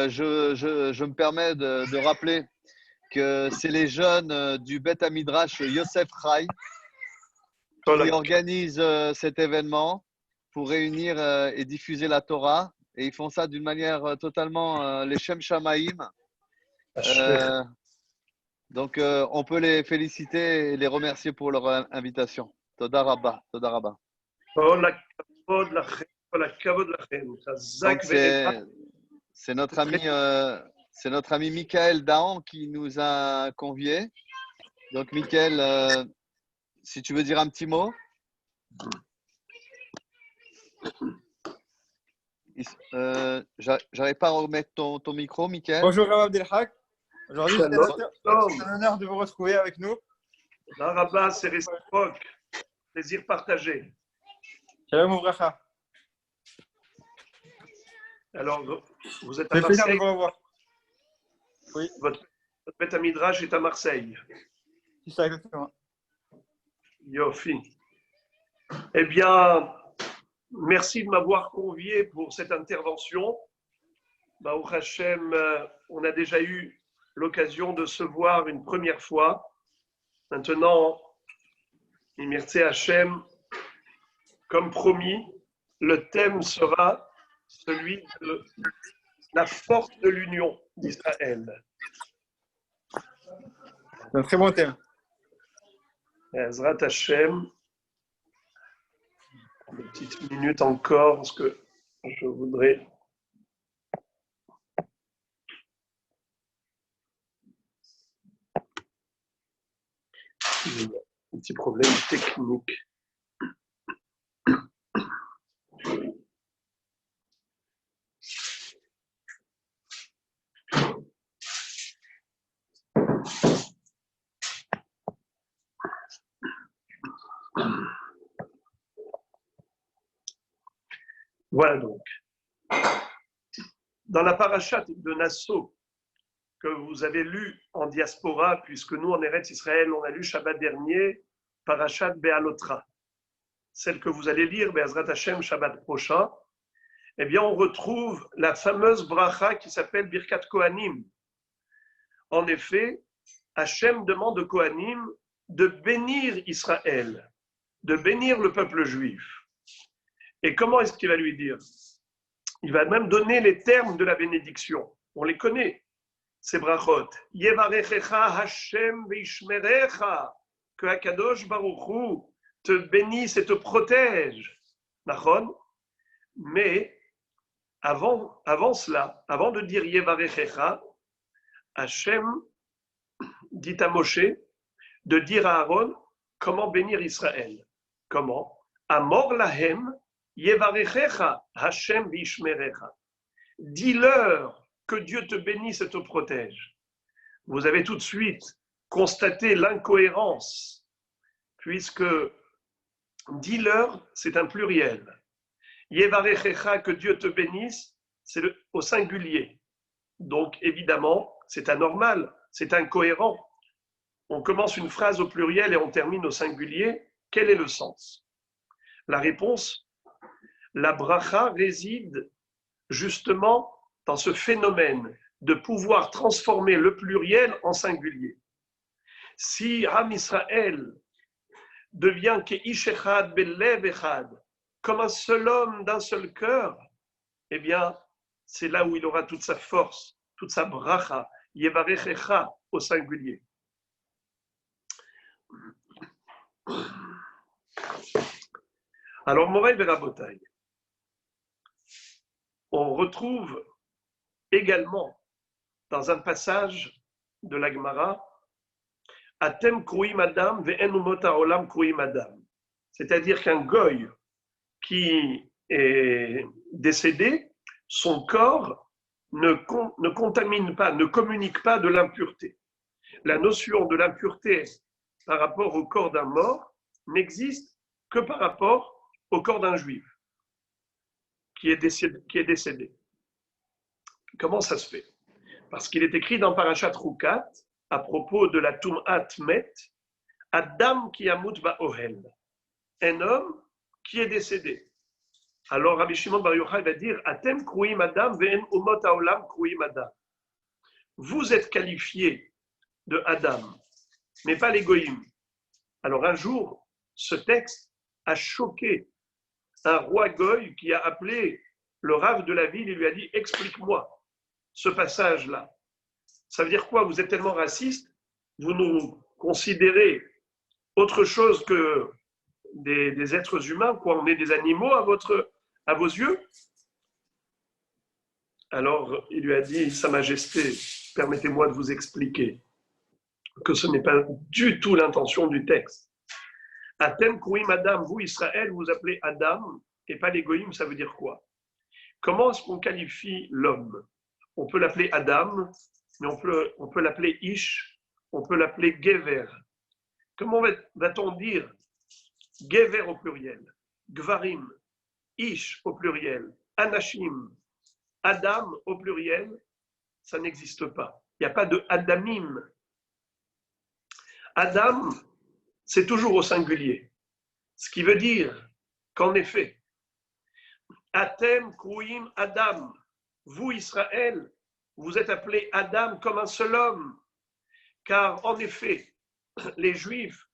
je me permets de rappeler que c'est les jeunes du Bet Amidrash Yosef Chai qui organisent cet événement pour réunir et diffuser la Torah. Et ils font ça d'une manière totalement les Shem Shamaïm. Donc, on peut les féliciter et les remercier pour leur invitation. Toda Rabba, Toda Rabba. Donc, c'est notre ami Michael Dahan qui nous a conviés. Donc, Michael, si tu veux dire un petit mot. J'arrive pas à remettre ton micro, Michael. Bonjour, Rav Abdelhak. Aujourd'hui, c'est un honneur de vous retrouver avec nous. Rabba, c'est réciproque. Plaisir partagé. Shalom Ouvracha. Alors, vous êtes à C'est plaisir de Marseille. vous revoir. Oui. Votre Bet Amidrash est à Marseille. C'est ça, exactement. Yofi. Eh bien, merci de m'avoir convié pour cette intervention. Baruch Hashem, on a déjà eu l'occasion de se voir une première fois. Maintenant, merci Hashem, comme promis, le thème sera celui de la force de l'union d'Israël. C'est un très bon thème. Ezrat Hashem, une petite minute encore, parce que je voudrais. Un petit problème technique. Voilà donc. Dans la parachate de Nassau, que vous avez lu en diaspora, puisque nous, en Eretz Israël, on a lu Shabbat dernier, parachate Be'alotra. Celle que vous allez lire, Be'ezrat Hashem, Shabbat prochain, eh bien, on retrouve la fameuse bracha qui s'appelle Birkat Kohanim. En effet, Hashem demande aux Kohanim de bénir Israël, de bénir le peuple juif. Et comment est-ce qu'il va lui dire? Il va même donner les termes de la bénédiction. On les connaît, ces brachot. Yevarechecha Hashem veishmerecha, que Hakadosh Baruch Hu te bénisse et te protège. Nachon? Mais avant cela, avant de dire Yevarechecha, Hashem dit à Moshe de dire à Aaron comment bénir Israël. Comment? Amor lahem Yevarechecha Hashem vishmerecha. Dis-leur que Dieu te bénisse et te protège. Vous avez tout de suite constaté l'incohérence, puisque dis-leur, c'est un pluriel. Yevarechecha, que Dieu te bénisse, c'est au singulier. Donc évidemment, c'est anormal, c'est incohérent. On commence une phrase au pluriel et on termine au singulier. Quel est le sens? La réponse, la bracha réside justement dans ce phénomène de pouvoir transformer le pluriel en singulier. Si Am Israël devient Keish Echad Belev Echad, comme un seul homme d'un seul cœur, eh bien, c'est là où il aura toute sa force, toute sa bracha, Yevarechecha au singulier. Alors, Moray Verabotai, on retrouve également dans un passage de la Gemara, Atem Kruim Adam ve'en umot ha'olam Kruim Adam. C'est-à-dire qu'un goy qui est décédé, son corps ne contamine pas, ne communique pas de l'impureté. La notion de l'impureté par rapport au corps d'un mort n'existe que par rapport au corps d'un juif qui est décédé. Comment ça se fait? Parce qu'il est écrit dans Parashat Rukat, à propos de la Tum'at Met, Adam ki yamut ba'ohel, un homme qui est décédé. Alors Rabbi Shimon Bar Yochai va dire Atem kruim Adam ve'en umot haolam kruim Adam. Vous êtes qualifiés de Adam, mais pas les goïm. Alors un jour, ce texte a choqué un roi goï qui a appelé le rav de la ville et lui a dit explique-moi ce passage-là. Ça veut dire quoi? Vous êtes tellement raciste, vous nous considérez autre chose que des êtres humains, quoi. On est des animaux à vos yeux. Alors il lui a dit Sa Majesté, permettez-moi de vous expliquer que ce n'est pas du tout l'intention du texte. Atem kouim Adam, vous Israël, vous appelez Adam et pas les goïm, ça veut dire quoi? Comment est-ce qu'on qualifie l'homme? On peut l'appeler Adam, mais on peut l'appeler Ish, on peut l'appeler Gever. Comment va-t-on dire Gever au pluriel, Gvarim, Ish au pluriel, Anashim, Adam au pluriel? Ça n'existe pas. Il n'y a pas de Adamim. Adam, c'est toujours au singulier. Ce qui veut dire qu'en effet, Atem Kruim Adam, vous Israël, vous êtes appelés Adam comme un seul homme. Car en effet, les Juifs,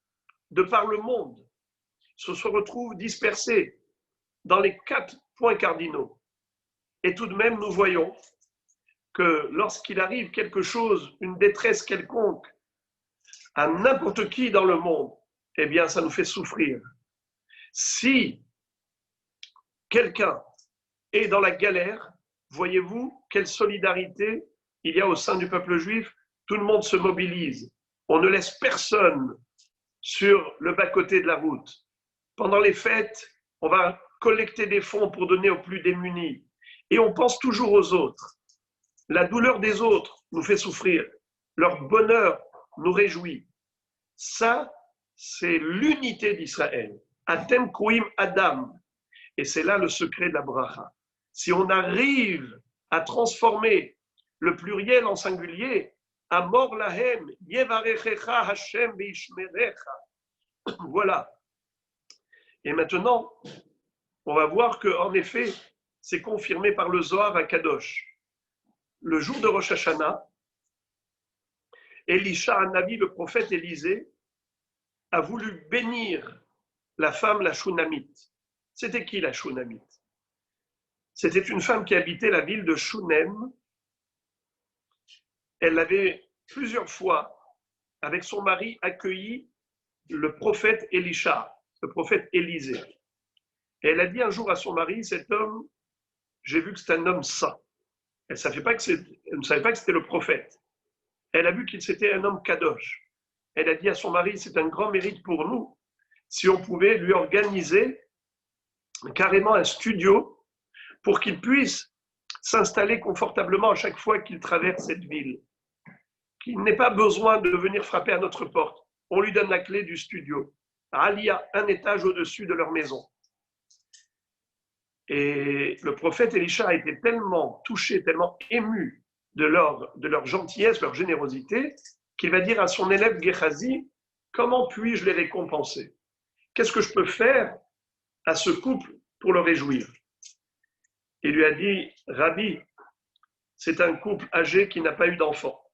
de par le monde, se retrouvent dispersés dans les 4 points cardinaux. Et tout de même, nous voyons que lorsqu'il arrive quelque chose, une détresse quelconque, à n'importe qui dans le monde, eh bien, ça nous fait souffrir. Si quelqu'un est dans la galère, voyez-vous quelle solidarité il y a au sein du peuple juif. Tout le monde se mobilise. On ne laisse personne sur le bas-côté de la route. Pendant les fêtes, on va collecter des fonds pour donner aux plus démunis. Et on pense toujours aux autres. La douleur des autres nous fait souffrir. Leur bonheur nous réjouit. Ça, c'est l'unité d'Israël. Atem kouim Adam. Et c'est là le secret de la bracha. Si on arrive à transformer le pluriel en singulier, Amor lahem, yevarechecha Hashem beishmerecha. Voilà. Et maintenant, on va voir qu'en effet, c'est confirmé par le Zohar à Kadosh. Le jour de Rosh Hashanah, Elisha Hanavi, le prophète Élisée, a voulu bénir la femme, la Shunamite. C'était qui la Shunamite? C'était une femme qui habitait la ville de Shunem. Elle avait plusieurs fois, avec son mari, accueilli le prophète Elisha, le prophète Élisée. Et elle a dit un jour à son mari, cet homme, j'ai vu que c'est un homme saint. Elle ne savait pas que c'était le prophète. Elle a vu qu'il c'était un homme kadosh. Elle a dit à son mari, c'est un grand mérite pour nous si on pouvait lui organiser carrément un studio pour qu'il puisse s'installer confortablement à chaque fois qu'il traverse cette ville. Qu'il n'ait pas besoin de venir frapper à notre porte. On lui donne la clé du studio. Alia, un étage au-dessus de leur maison. Et le prophète Elisha a été tellement touché, tellement ému de leur gentillesse, leur générosité, qu'il va dire à son élève Gehazi, comment puis-je les récompenser? Qu'est-ce que je peux faire à ce couple pour le réjouir? Il lui a dit, Rabbi, c'est un couple âgé qui n'a pas eu d'enfant.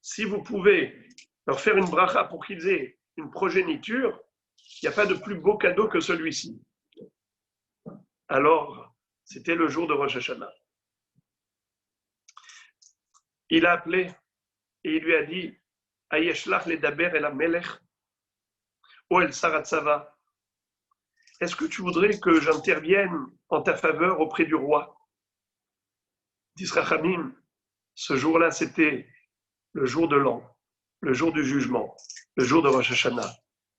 Si vous pouvez leur faire une bracha pour qu'ils aient une progéniture, il n'y a pas de plus beau cadeau que celui-ci. Alors, c'était le jour de Rosh Hashanah. Il a appelé et il lui a dit Ayeshlach ledaber el hamelech ou el saratzava. Est-ce que tu voudrais que j'intervienne en ta faveur auprès du roi? D'Israchamim, ce jour-là, c'était le jour de l'an, le jour du jugement, le jour de Rosh Hashanah.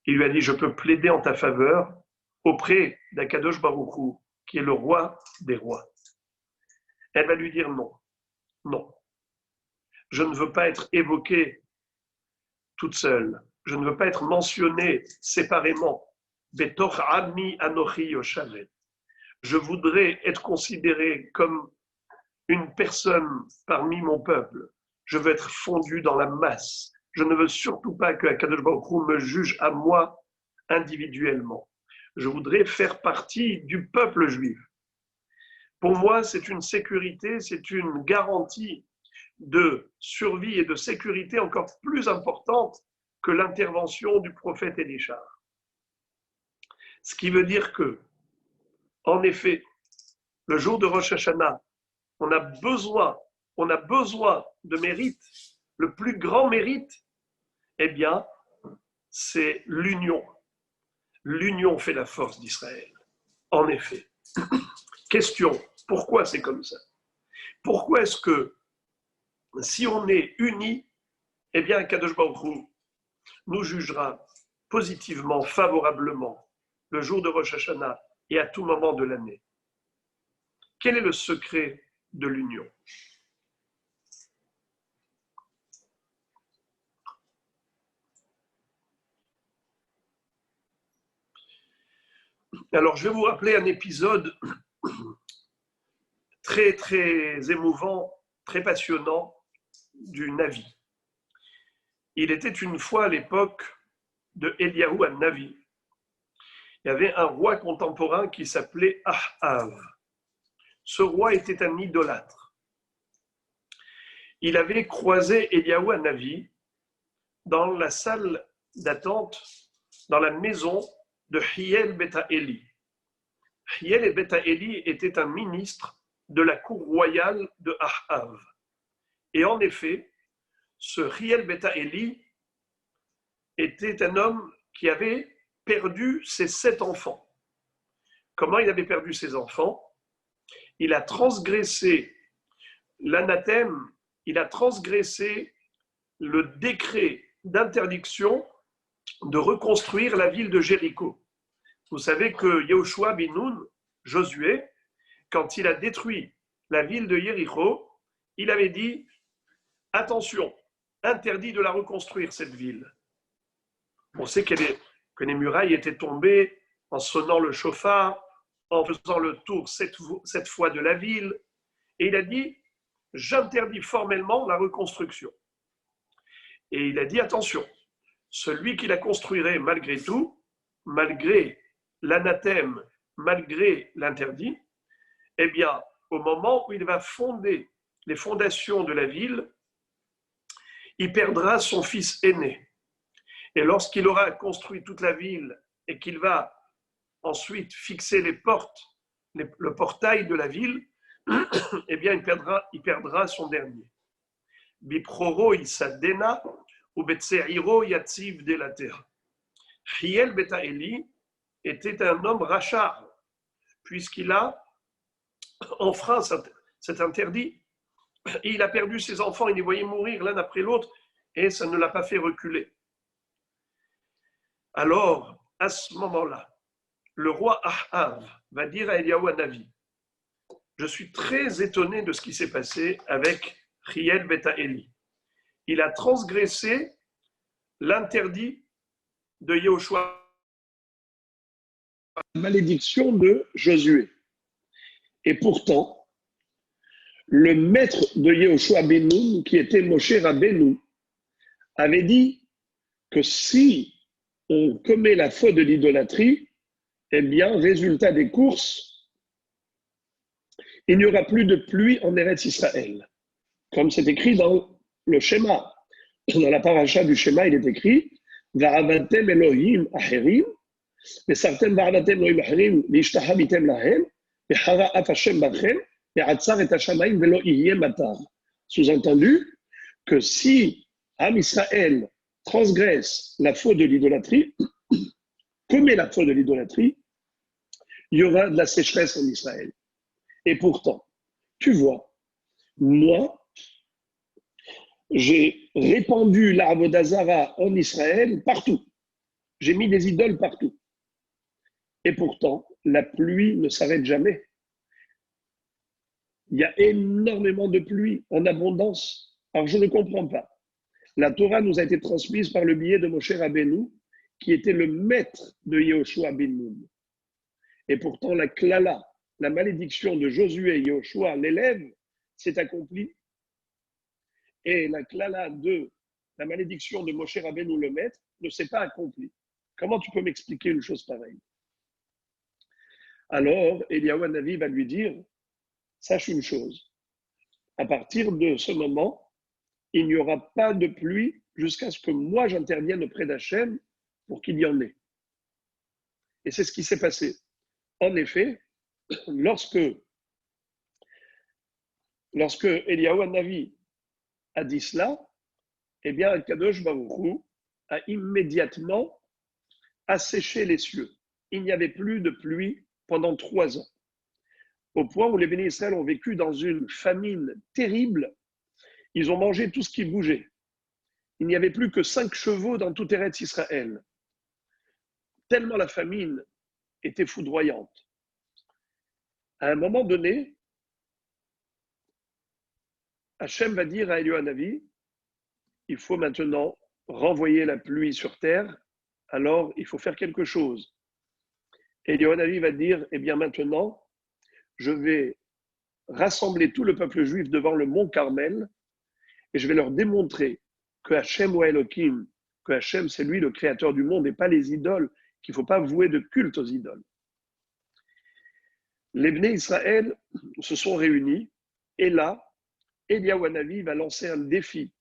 Il lui a dit je peux plaider en ta faveur auprès d'Akadosh Baruch Hu, qui est le roi des rois. Elle va lui dire non, non. Je ne veux pas être évoquée toute seule. Je ne veux pas être mentionnée séparément. Betor ami anochi yoshavet. Je voudrais être considérée comme une personne parmi mon peuple. Je veux être fondue dans la masse. Je ne veux surtout pas que Akadosh Baruch Hu me juge à moi individuellement. Je voudrais faire partie du peuple juif. Pour moi, c'est une sécurité, c'est une garantie de survie et de sécurité encore plus importante que l'intervention du prophète Élisha. Ce qui veut dire que, en effet, le jour de Rosh Hashanah, on a besoin de mérite. Le plus grand mérite, eh bien, c'est l'union. L'union fait la force d'Israël. En effet. Question, pourquoi c'est comme ça? Pourquoi est-ce que si on est unis, eh bien, Kadosh Baruch Hu nous jugera positivement, favorablement, le jour de Rosh Hashanah et à tout moment de l'année? Quel est le secret de l'union? Alors, je vais vous rappeler un épisode très, très émouvant, très passionnant du Navi. Il était une fois à l'époque de Eliyahu an-Navi. Il y avait un roi contemporain qui s'appelait Ahav. Ce roi était un idolâtre. Il avait croisé Eliyahu an-Navi dans la salle d'attente, dans la maison de Hiel Beta Eli. Hiel Beta Eli était un ministre de la cour royale de Ahav. Et en effet, ce Hiel Beta Eli était un homme qui avait perdu ses 7 enfants. Comment il avait perdu ses enfants? Il a transgressé l'anathème, il a transgressé le décret d'interdiction de reconstruire la ville de Jéricho. Vous savez que Yehoshua bin Nun, Josué, quand il a détruit la ville de Jéricho, il avait dit « Attention, interdit de la reconstruire, cette ville ». On sait que les murailles étaient tombées en sonnant le chauffard, en faisant le tour 7 fois de la ville. Et il a dit « J'interdis formellement la reconstruction ». Et il a dit « Attention, celui qui la construirait malgré tout, malgré l'anathème, malgré l'interdit, eh bien, au moment où il va fonder les fondations de la ville, il perdra son fils aîné. Et lorsqu'il aura construit toute la ville et qu'il va ensuite fixer les portes, le portail de la ville, eh bien, il perdra son dernier. Biproro isadena ou betseiro yatziv delater. Hiel Beta Eli était un homme rachar, puisqu'il a enfreint cet interdit. Et il a perdu ses enfants, il les voyait mourir l'un après l'autre, et ça ne l'a pas fait reculer. Alors, à ce moment-là, le roi Ahav va dire à Eliyahu Hanavi, je suis très étonné de ce qui s'est passé avec Hiel Beta Eli. Il a transgressé l'interdit de Yehoshua. La malédiction de Josué. Et pourtant, le maître de Yehoshua ben Nun, qui était Moshe Rabbeinu, avait dit que si on commet la faute de l'idolâtrie, eh bien, résultat des courses, il n'y aura plus de pluie en Eretz Israël. Comme c'est écrit dans le schéma. Dans la paracha du schéma, il est écrit Va'avatem Elohim acherim, Vesartem va'avatem Elohim acherim, V'ishtahavitem lahem, Ve'hara'at Hashem bachem, Ve'atzar et hashamayim ve'lo yeh matar. Sous-entendu que si Am Israël transgresse la faute de l'idolâtrie, commet la faute de l'idolâtrie, il y aura de la sécheresse en Israël. Et pourtant, tu vois, moi, j'ai répandu l'Avodah Zara en Israël partout. J'ai mis des idoles partout. Et pourtant, la pluie ne s'arrête jamais. Il y a énormément de pluie en abondance. Alors, je ne comprends pas. La Torah nous a été transmise par le biais de Moshe Rabbeinu, qui était le maître de Yehoshua ben Nun. Et pourtant, la klala, la malédiction de Josué et Yehoshua, l'élève, s'est accomplie. Et la klala de la malédiction de Moshe Rabbeinu, le maître, ne s'est pas accomplie. Comment tu peux m'expliquer une chose pareille? Alors, Eliyahu Hanavi va lui dire, sache une chose. À partir de ce moment, il n'y aura pas de pluie jusqu'à ce que moi j'intervienne auprès d'Hachem pour qu'il y en ait. Et c'est ce qui s'est passé. En effet, lorsque Eliyahu Hanavi a dit cela, eh bien, Kadosh Baruch Hu a immédiatement asséché les cieux. Il n'y avait plus de pluie pendant 3 ans. Au point où les bénis Israël ont vécu dans une famine terrible. Ils ont mangé tout ce qui bougeait. Il n'y avait plus que 5 chevaux dans tout Eretz Israël. Tellement la famine était foudroyante. À un moment donné, Hachem va dire à Eliyahu Hanavi, il faut maintenant renvoyer la pluie sur terre, alors il faut faire quelque chose. Et Eliyahu Hanavi va dire, eh bien maintenant, je vais rassembler tout le peuple juif devant le mont Carmel et je vais leur démontrer que Hachem ou Elohim, que Hachem c'est lui le créateur du monde et pas les idoles, qu'il ne faut pas vouer de culte aux idoles. Les Bnei Israël se sont réunis et là, Eliyahu Hanavi va lancer un défi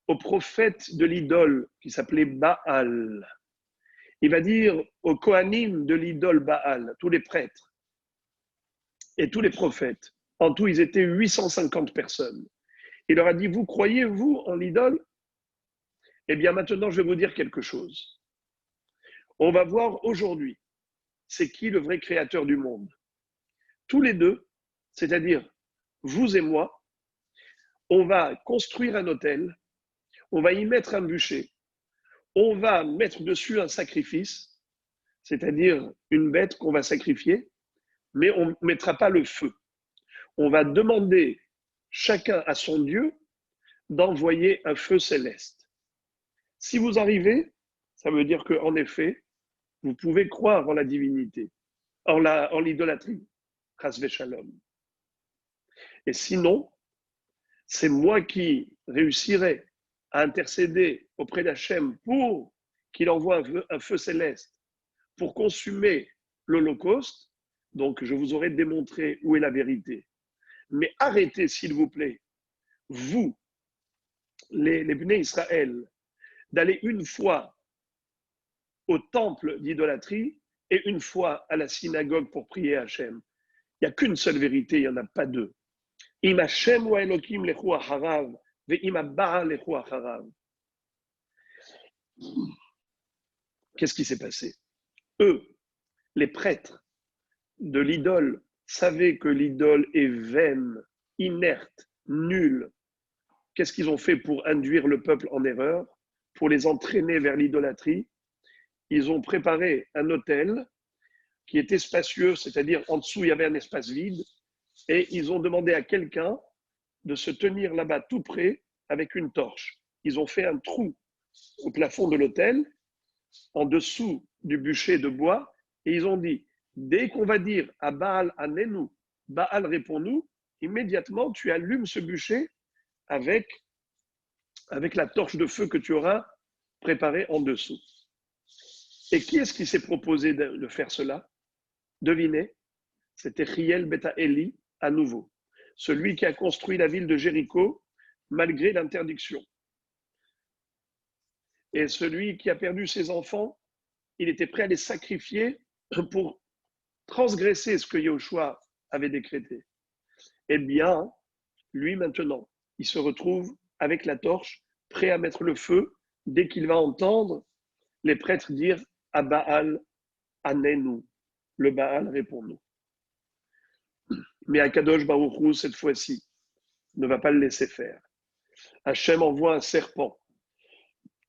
au prophète de l'idole qui s'appelait Baal. Il va dire aux Kohanim de l'idole Baal, tous les prêtres et tous les prophètes, en tout ils étaient 850 personnes. Il leur a dit, vous croyez, vous, en l'idole? Eh bien maintenant, je vais vous dire quelque chose. On va voir aujourd'hui, c'est qui le vrai créateur du monde. Tous les deux, c'est-à-dire vous et moi, on va construire un autel, on va y mettre un bûcher, on va mettre dessus un sacrifice, c'est-à-dire une bête qu'on va sacrifier, mais on ne mettra pas le feu. On va demander chacun à son Dieu d'envoyer un feu céleste. Si vous arrivez, ça veut dire qu'en effet, vous pouvez croire en la divinité, en l'idolâtrie, chas v'shalom. Et sinon, c'est moi qui réussirai à intercéder auprès d'Hachem pour qu'il envoie un feu céleste pour consumer l'Holocauste. Donc, je vous aurai démontré où est la vérité. Mais arrêtez, s'il vous plaît, vous, les Bnei Israël, d'aller une fois au temple d'idolâtrie et une fois à la synagogue pour prier à Hachem. Il n'y a qu'une seule vérité, il n'y en a pas deux. Im Hachem wa Elohim lechu acharav, ve'im Baal lechu acharav. Qu'est-ce qui s'est passé? Eux, les prêtres de l'idole, savaient que l'idole est vaine, inerte, nulle. Qu'est-ce qu'ils ont fait pour induire le peuple en erreur, pour les entraîner vers l'idolâtrie? Ils ont préparé un autel qui était spacieux, c'est-à-dire en dessous, il y avait un espace vide, et ils ont demandé à quelqu'un de se tenir là-bas tout près avec une torche. Ils ont fait un trou au plafond de l'autel, en dessous du bûcher de bois, et ils ont dit, dès qu'on va dire à Baal Anenu, Baal réponds-nous, immédiatement tu allumes ce bûcher avec la torche de feu que tu auras préparée en dessous. Et qui est-ce qui s'est proposé de faire cela? Devinez, c'était Hiel Beta Eli à nouveau, celui qui a construit la ville de Jéricho malgré l'interdiction. Et celui qui a perdu ses enfants, il était prêt à les sacrifier pour transgresser ce que Yahushua avait décrété. Eh bien, lui maintenant, il se retrouve avec la torche, prêt à mettre le feu dès qu'il va entendre les prêtres dire à Baal, Anenu, le Baal répond-nous. Mais Akadosh Baruch Hu, cette fois-ci, ne va pas le laisser faire. Hachem envoie un serpent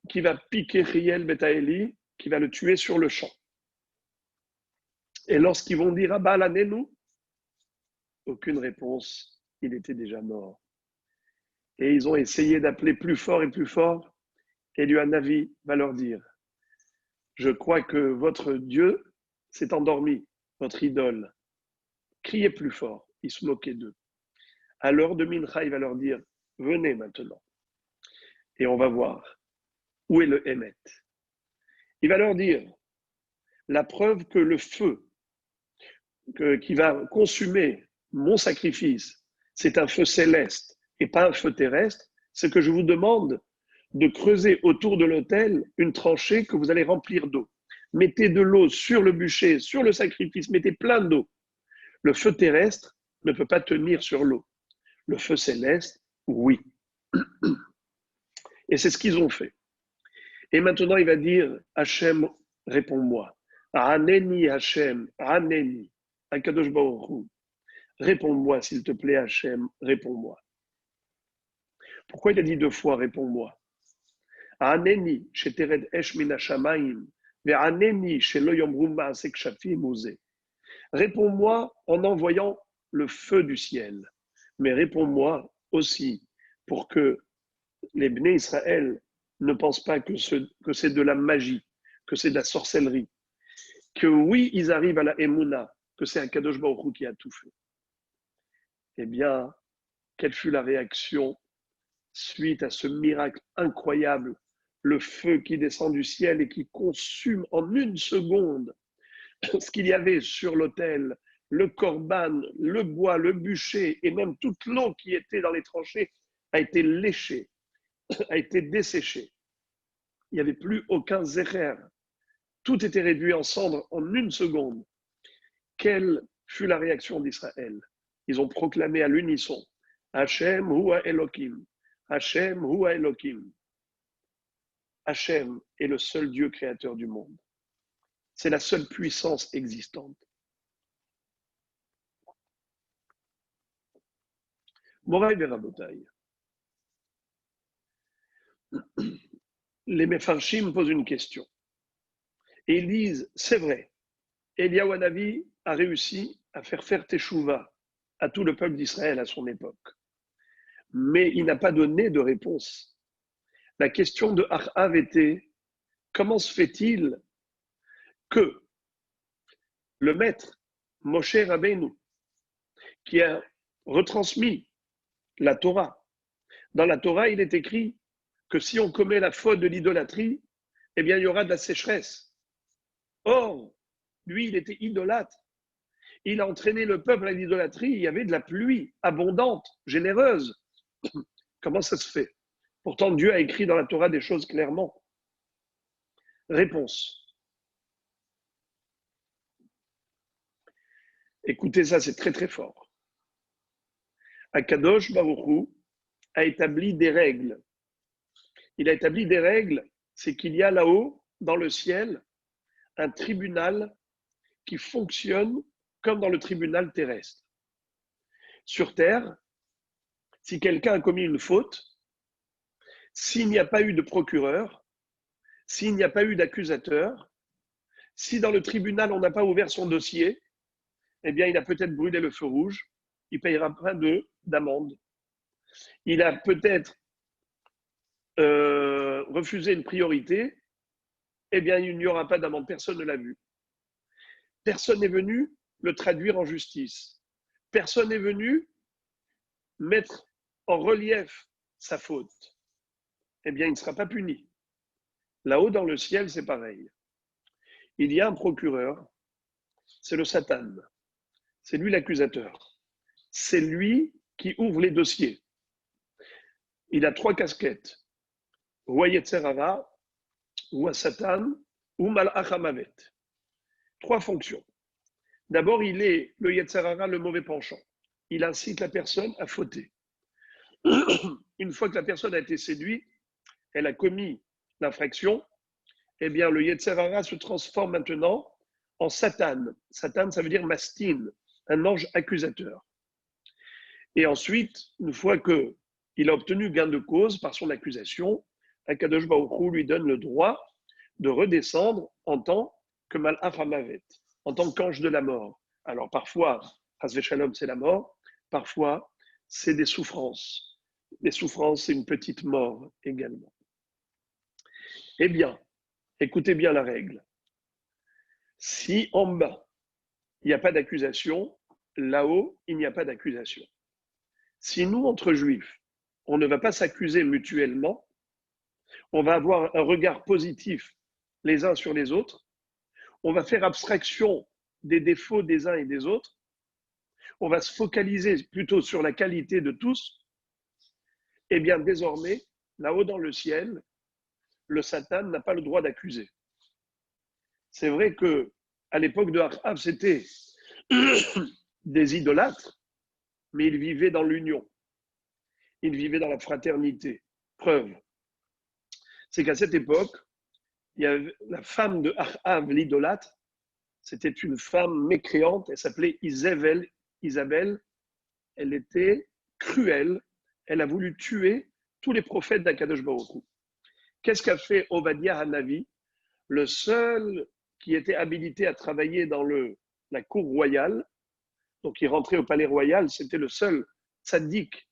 qui va piquer Hiel Beta Eli, qui va le tuer sur le champ. Et lorsqu'ils vont dire à Baal Anenu, aucune réponse, il était déjà mort. Et ils ont essayé d'appeler plus fort et plus fort. Et Eliyahu Hanavi va leur dire, je crois que votre Dieu s'est endormi, votre idole. Criez plus fort. Ils se moquaient d'eux. À l'heure de Mincha, il va leur dire, venez maintenant. Et on va voir où est le Hémet. Il va leur dire, la preuve que le feu qui va consumer mon sacrifice, c'est un feu céleste et pas un feu terrestre, c'est que je vous demande de creuser autour de l'autel une tranchée que vous allez remplir d'eau. Mettez de l'eau sur le bûcher, sur le sacrifice, mettez plein d'eau. Le feu terrestre ne peut pas tenir sur l'eau. Le feu céleste, oui. Et c'est ce qu'ils ont fait. Et maintenant, il va dire, Hachem, réponds-moi. Aneni Hachem, Aneni, Akadosh Baruch Hu. Réponds-moi, s'il te plaît, Hachem, réponds-moi. Pourquoi il a dit 2 fois, réponds-moi? Aneni, shetered esh min hashamayim, ve'aneni, shelo yomru ma'asek shafim ose. Réponds-moi en envoyant le feu du ciel. Mais réponds-moi aussi pour que les Bnei Israël ne pensent pas que c'est de la magie, que c'est de la sorcellerie, que oui, ils arrivent à la Emouna, que c'est un Kadosh Baruch Hu qui a tout fait. Eh bien, quelle fut la réaction suite à ce miracle incroyable, le feu qui descend du ciel et qui consume en 1 seconde ce qu'il y avait sur l'autel, le corban, le bois, le bûcher et même toute l'eau qui était dans les tranchées a été léchée, a été desséchée. Il n'y avait plus aucun zécher. Tout était réduit en cendres en 1 seconde. Quelle fut la réaction d'Israël? Ils ont proclamé à l'unisson, Hachem Hua Elohim, Hachem Hua Elohim. Hachem est le seul Dieu créateur du monde. C'est la seule puissance existante. Moraï Verabotaï. Les Mefarshim posent une question. Et ils disent, c'est vrai, Eliyahu Hanavi a réussi à faire teshuva à tout le peuple d'Israël à son époque. Mais il n'a pas donné de réponse. La question de Achav était, comment se fait-il que le maître Moshe Rabbeinu, qui a retransmis la Torah, dans la Torah, il est écrit que si on commet la faute de l'idolâtrie, eh bien, il y aura de la sécheresse. Or, lui, il était idolâtre. Il a entraîné le peuple à l'idolâtrie. Il y avait de la pluie abondante, généreuse. Comment ça se fait? Pourtant, Dieu a écrit dans la Torah des choses clairement. Réponse. Écoutez ça, c'est très très fort. Akadosh Baruch Hu a établi des règles. Il a établi des règles, c'est qu'il y a là-haut, dans le ciel, un tribunal qui fonctionne comme dans le tribunal terrestre. Sur terre, si quelqu'un a commis une faute, s'il n'y a pas eu de procureur, s'il n'y a pas eu d'accusateur, si dans le tribunal on n'a pas ouvert son dossier, eh bien il a peut-être brûlé le feu rouge, il payera plein d'amende. Il a peut-être refusé une priorité, eh bien il n'y aura pas d'amende, personne ne l'a vu. Personne n'est venu le traduire en justice. Personne n'est venu mettre en relief sa faute. Eh bien, il ne sera pas puni. Là-haut, dans le ciel, c'est pareil. Il y a un procureur, c'est le Satan. C'est lui l'accusateur. C'est lui qui ouvre les dossiers. Il a 3 casquettes. Ou Yetzer Hara, ou Satan, ou Malach HaMavet. 3 fonctions. D'abord, il est le Yetzer Hara, le mauvais penchant. Il incite la personne à fauter. Une fois que la personne a été séduite, elle a commis l'infraction, eh bien, le Yetzer Hara se transforme maintenant en Satan. Satan, ça veut dire mastine, un ange accusateur. Et ensuite, une fois qu'il a obtenu gain de cause par son accusation, Akadosh Baruch Hu lui donne le droit de redescendre en tant que Malach HaMavet, en tant qu'ange de la mort. Alors parfois, Chas v'Shalom, c'est la mort, parfois, c'est des souffrances. Les souffrances, c'est une petite mort également. Eh bien, écoutez bien la règle. Si en bas, il n'y a pas d'accusation, là-haut, il n'y a pas d'accusation. Si nous, entre juifs, on ne va pas s'accuser mutuellement, on va avoir un regard positif les uns sur les autres, on va faire abstraction des défauts des uns et des autres, on va se focaliser plutôt sur la qualité de tous, eh bien désormais, là-haut dans le ciel, le Satan n'a pas le droit d'accuser. C'est vrai que à l'époque de Achav, c'était des idolâtres, mais ils vivaient dans l'union. Ils vivaient dans la fraternité. Preuve, c'est qu'à cette époque, il y avait la femme de Achav, l'idolâtre, c'était une femme mécréante, elle s'appelait Isabelle. Elle était cruelle, elle a voulu tuer tous les prophètes d'Akadosh Baruch Hu. Qu'est-ce qu'a fait Ovadia Hanavi, le seul qui était habilité à travailler dans la cour royale, donc il rentrait au palais royal, c'était le seul tzaddik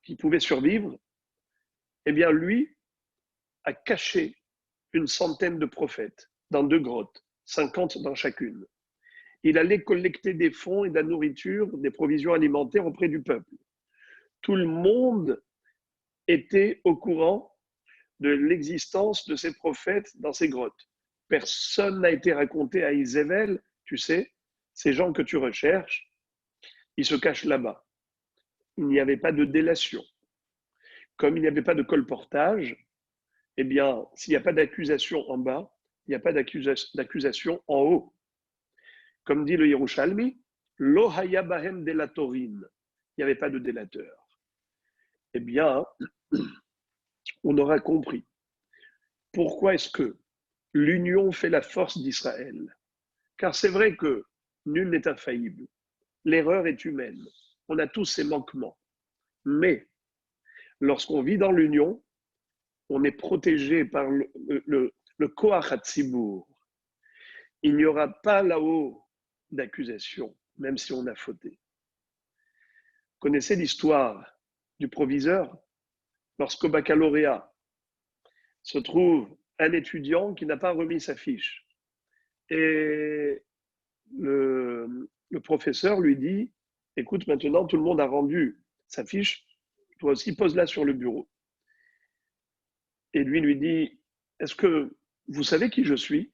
qui pouvait survivre, eh bien lui a caché une centaine de prophètes dans 2 grottes, 50 dans chacune. Il allait collecter des fonds et de la nourriture, des provisions alimentaires auprès du peuple. Tout le monde était au courant de l'existence de ces prophètes dans ces grottes. Personne n'a été raconté à Isabelle, tu sais, ces gens que tu recherches, ils se cachent là-bas. Il n'y avait pas de délation. Comme il n'y avait pas de colportage, eh bien, s'il n'y a pas d'accusation en bas, il n'y a pas d'accusation en haut. Comme dit le Yerushalmi, Lo haya bahem delatorin. Il n'y avait pas de délateur. Eh bien, on aura compris. Pourquoi est-ce que l'union fait la force d'Israël? Car c'est vrai que nul n'est infaillible. L'erreur est humaine. On a tous ces manquements. Mais lorsqu'on vit dans l'union, on est protégé par le Koach HaTzibur. Il n'y aura pas là-haut d'accusation, même si on a fauté. Vous connaissez l'histoire du proviseur? Lorsqu'au baccalauréat se trouve un étudiant qui n'a pas remis sa fiche. Et le professeur lui dit, écoute, maintenant tout le monde a rendu sa fiche, toi aussi pose-la sur le bureau. Et lui dit, est-ce que vous savez qui je suis?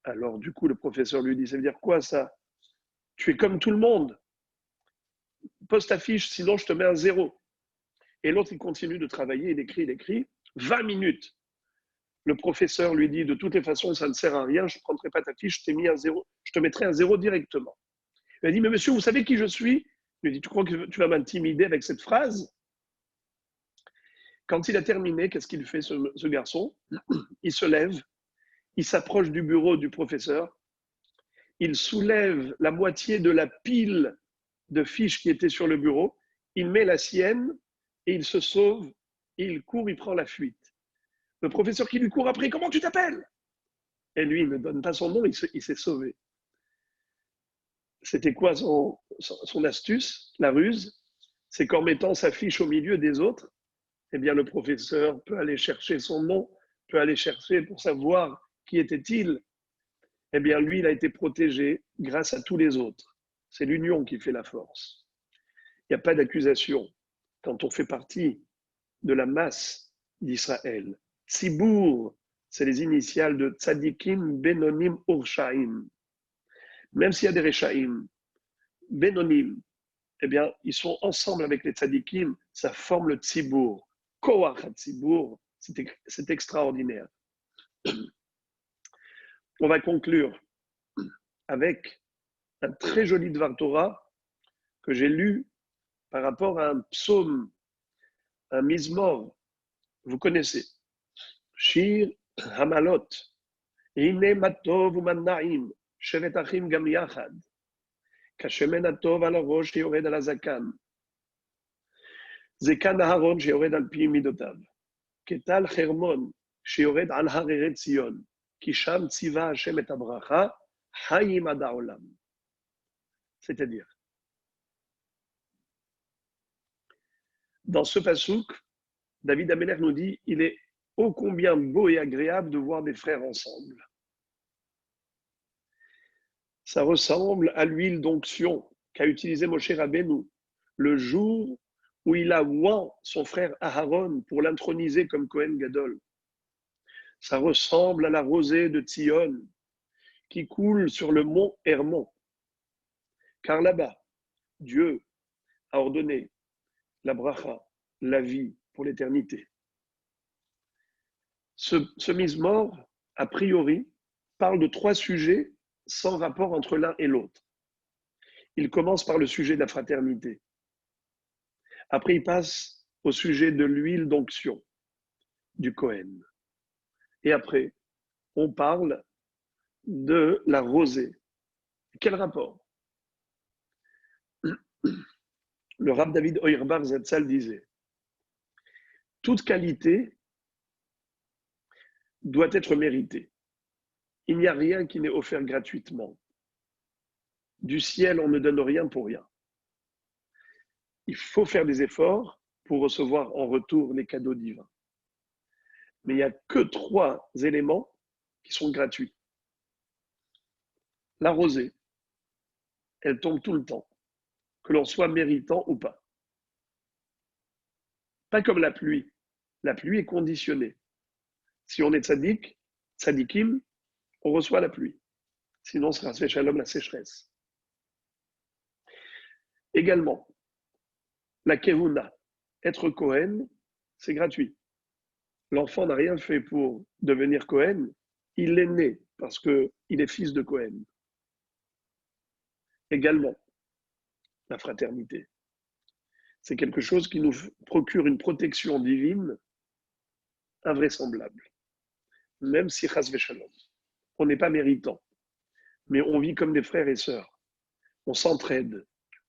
Alors du coup, le professeur lui dit, ça veut dire quoi ça? Tu es comme tout le monde. Pose ta fiche, sinon je te mets un 0. Et l'autre, il continue de travailler, il écrit. 20 minutes. Le professeur lui dit, de toutes les façons, ça ne sert à rien, je ne prendrai pas ta fiche, je t'ai mis un 0, je te mettrai un 0 directement. Il a dit, mais monsieur, vous savez qui je suis? Il lui dit, tu crois que tu vas m'intimider avec cette phrase? Quand il a terminé, qu'est-ce qu'il fait, ce garçon? Il se lève, il s'approche du bureau du professeur, il soulève la moitié de la pile de fiches qui était sur le bureau, il met la sienne et il se sauve, et il court, il prend la fuite. Le professeur qui lui court après, comment tu t'appelles? Et lui, il ne donne pas son nom, il s'est sauvé. C'était quoi son astuce, la ruse? C'est qu'en mettant sa fiche au milieu des autres, eh bien, le professeur peut aller chercher son nom, peut aller chercher pour savoir qui était-il. Eh bien, lui, il a été protégé grâce à tous les autres. C'est l'union qui fait la force. Il n'y a pas d'accusation quand on fait partie de la masse d'Israël. Tzibour, c'est les initiales de Tzadikim, Benonim, Urshaim. Même s'il y a des Rechaim, Benonim, eh bien, ils sont ensemble avec les Tzadikim, ça forme le Tzibour. Koach HaTzibur, c'est extraordinaire. On va conclure avec un très joli Dvar Torah que j'ai lu par rapport à un psaume, un Mizmor. Vous connaissez. Shir Hamalot. Hine matov u'manna'im. Shevet achim gam yachad. Kashemen atov al rosh sheyored al hazakan. Zekan Aharon sheyored al pi midotav. Ketal Hermon sheyored al hareret Zion. Kisham tziva Hashem et abracha. Hayim ad haolam. C'est-à-dire, dans ce pasouk, David Améler nous dit, il est ô combien beau et agréable de voir des frères ensemble. Ça ressemble à l'huile d'onction qu'a utilisé Moshe Rabbeinu le jour où il a oint son frère Aharon pour l'introniser comme Kohen Gadol. Ça ressemble à la rosée de Tzion qui coule sur le mont Hermon. Car là-bas, Dieu a ordonné la bracha, la vie pour l'éternité. Ce Mizmor, a priori, parle de 3 sujets sans rapport entre l'un et l'autre. Il commence par le sujet de la fraternité. Après, il passe au sujet de l'huile d'onction, du Kohen. Et après, on parle de la rosée. Quel rapport? Le Rav David Auerbach Zatzal disait: toute qualité doit être méritée. Il n'y a rien qui n'est offert gratuitement. Du ciel, on ne donne rien pour rien. Il faut faire des efforts pour recevoir en retour les cadeaux divins. Mais il n'y a que 3 éléments qui sont gratuits. La rosée, elle tombe tout le temps, que l'on soit méritant ou pas. Pas comme la pluie. La pluie est conditionnée. Si on est tzaddik, tzaddikim, on reçoit la pluie. Sinon, ce sera fait shalom la sécheresse. Également, la kehuna, être Kohen, c'est gratuit. L'enfant n'a rien fait pour devenir Kohen, il est né parce qu'il est fils de Kohen. Également, la fraternité. C'est quelque chose qui nous procure une protection divine invraisemblable. Même si chas v'shalom, on n'est pas méritant, mais on vit comme des frères et sœurs. On s'entraide,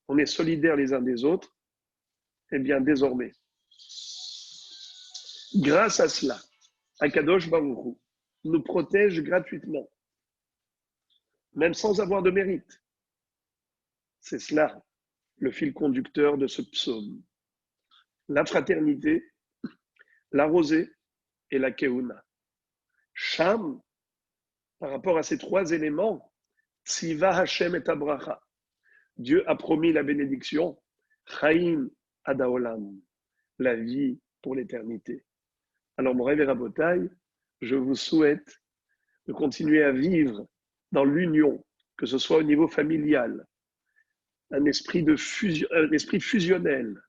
on est solidaires les uns des autres. Eh bien, désormais, grâce à cela, Akadosh Baruch Hu nous protège gratuitement, même sans avoir de mérite. C'est cela le fil conducteur de ce psaume. La fraternité, la rosée et la keuna. Sham, par rapport à ces 3 éléments, Tziva Hashem et Abracha. Dieu a promis la bénédiction, Chaim Adaolam, la vie pour l'éternité. Alors, mon rêve et Rabotai, je vous souhaite de continuer à vivre dans l'union, que ce soit au niveau familial, un esprit fusionnel,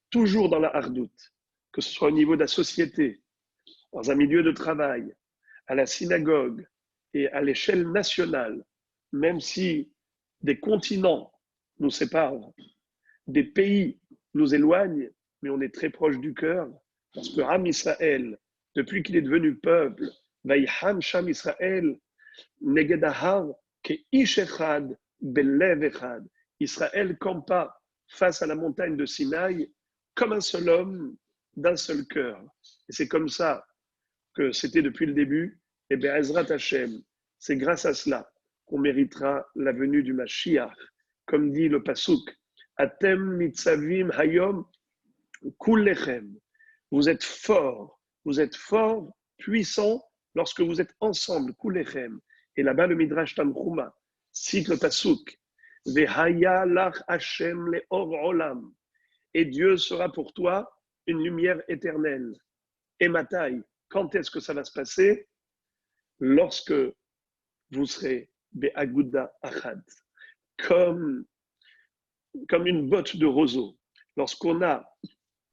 toujours dans la hardoute, que ce soit au niveau de la société, dans un milieu de travail, à la synagogue et à l'échelle nationale, même si des continents nous séparent, des pays nous éloignent, mais on est très proche du cœur, parce que Am Israël, depuis qu'il est devenu peuple, Vaïhan Sham Israël, Negedahar, ke ish echad, belev echad. Israël campa face à la montagne de Sinaï comme un seul homme, d'un seul cœur. Et c'est comme ça que c'était depuis le début. Et bien, Ezrat Hashem, c'est grâce à cela qu'on méritera la venue du Mashiach. Comme dit le Pasuk, Atem mitzavim hayom kullechem. Vous êtes forts, puissants lorsque vous êtes ensemble, kullechem. Et là-bas, le Midrash Tanchuma cite le Pasuk, Vehaya lach Hashem leor olam. Et Dieu sera pour toi une lumière éternelle. Et Matai, quand est-ce que ça va se passer? Lorsque vous serez be'aguda achad, comme une botte de roseaux. Lorsqu'on a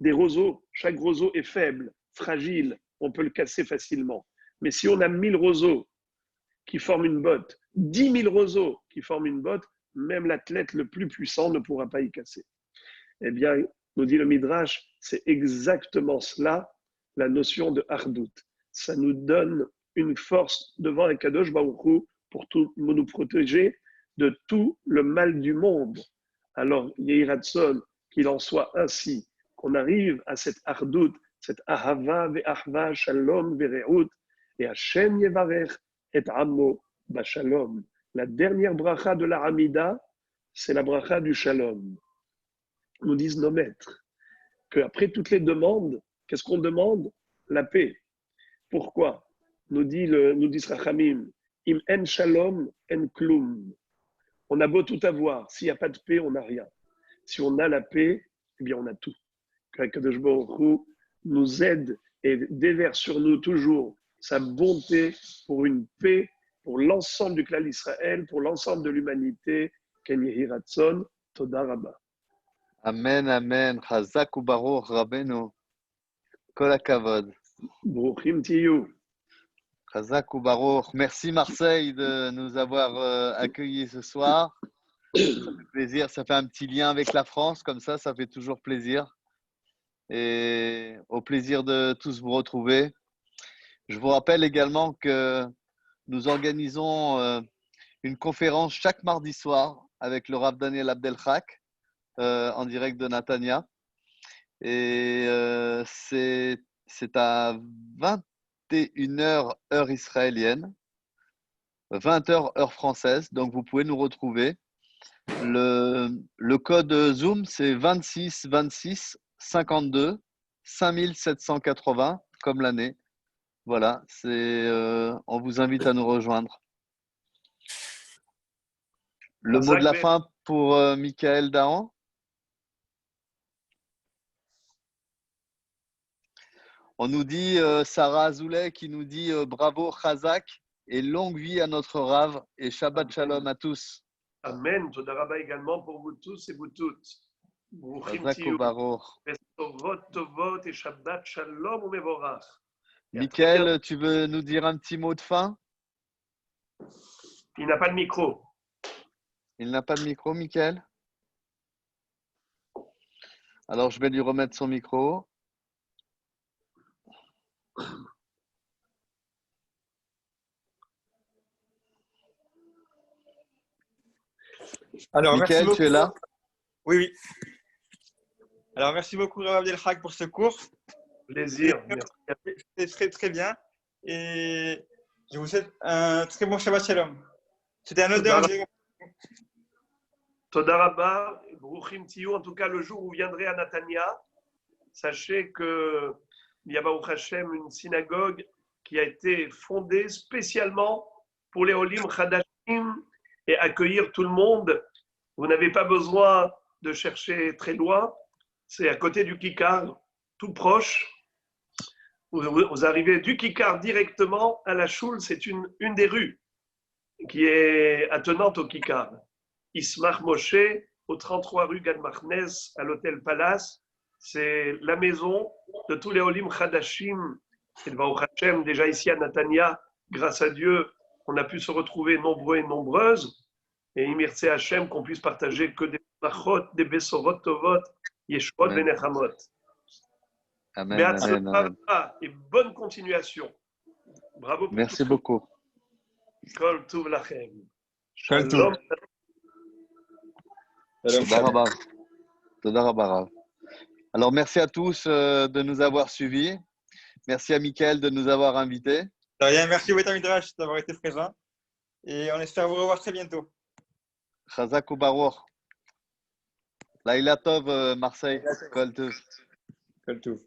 des roseaux, chaque roseau est faible, fragile, on peut le casser facilement. Mais si on a 1000 roseaux qui forment une botte, 10 000 roseaux qui forment une botte, même l'athlète le plus puissant ne pourra pas y casser. Eh bien, nous dit le Midrash, c'est exactement cela, la notion de Hardout. Ça nous donne une force devant un Kadosh Baruch Hu pour nous protéger de tout le mal du monde. Alors, Yehi Ratzon, qu'il en soit ainsi, qu'on arrive à cette Hardout, cette Ahava ve'ahva shalom ve're'ut, et Hashem yevarech et amo b'shalom. La dernière bracha de la Hamida, c'est la bracha du shalom. Nous disent nos maîtres qu'après toutes les demandes, qu'est-ce qu'on demande? La paix. Pourquoi? Nous disent Rachamim, im en shalom en klum. On a beau tout avoir, s'il n'y a pas de paix, on n'a rien. Si on a la paix, eh bien on a tout. Qu'Akadosh Baruch Hu nous aide et déverse sur nous toujours sa bonté pour une paix pour l'ensemble du clan d'Israël, pour l'ensemble de l'humanité, Ken Yehi Ratzon, Toda Rabba. Amen, amen. Chazak ubaruch Rabbeinu. Kol hakavod. Bruchim tiyu. Chazak ubaruch. Merci Marseille de nous avoir accueillis ce soir. Ça fait plaisir, ça fait un petit lien avec la France, comme ça fait toujours plaisir. Et au plaisir de tous vous retrouver. Je vous rappelle également que nous organisons une conférence chaque mardi soir avec le Rav Daniel Abdelchak en direct de Natania. Et c'est à 21h heure israélienne, 20h heure française. Donc vous pouvez nous retrouver. Le code Zoom, c'est 26 26 52 5780 comme l'année. Voilà, on vous invite à nous rejoindre. Le mot de la fin pour Michael Dahan. On nous dit, Sarah Azoulay qui nous dit bravo Chazak et longue vie à notre Rav et Shabbat Shalom à tous. Amen. Toda Rabba également pour vous tous et vous toutes. Chazak ou Baruch. Tovot et Shabbat Shalom ou Mevorach. Michael, tu veux nous dire un petit mot de fin? Il n'a pas de micro. Il n'a pas de micro, Michael? Alors, je vais lui remettre son micro. Alors, Michael, tu es là? Oui, oui. Alors, merci beaucoup, Rav Abdelchak, pour ce cours. Plaisir. C'était très, très bien. Et je vous souhaite un très bon Shabbat Shalom. C'était un honneur. Toda Rabba, Bruchim Tiyu. En tout cas, le jour où vous viendrez à Natania, sachez qu'il y a Baruch Hashem une synagogue qui a été fondée spécialement pour les Olim Chadashim et accueillir tout le monde. Vous n'avez pas besoin de chercher très loin. C'est à côté du Kikar, tout proche. Vous arrivez du Kikar directement à la Choule. C'est une des rues qui est attenante au Kikar. Ismach Moshe, au 33 rue Gad Marnez, à l'hôtel Palace. C'est la maison de tous les Olim Chadashim. Et le Baruch Hashem, déjà ici à Natania, grâce à Dieu, on a pu se retrouver nombreux et nombreuses. Et Imirtse Hashem, qu'on puisse partager que des brachot, des besorot tovot, yeshua benechamot. Amen, amen, amen. Et bonne continuation. Bravo. Merci beaucoup. Kol tuv lachem. Shalom. Toda Rabba. Alors, merci à tous de nous avoir suivis. Merci à Michael de nous avoir invités. De rien, merci au Beth Midrash d'avoir été présent. Et on espère vous revoir très bientôt. Chazak ou Baruch. Laila Tov, Marseille. Kol Tov. Kol Tov.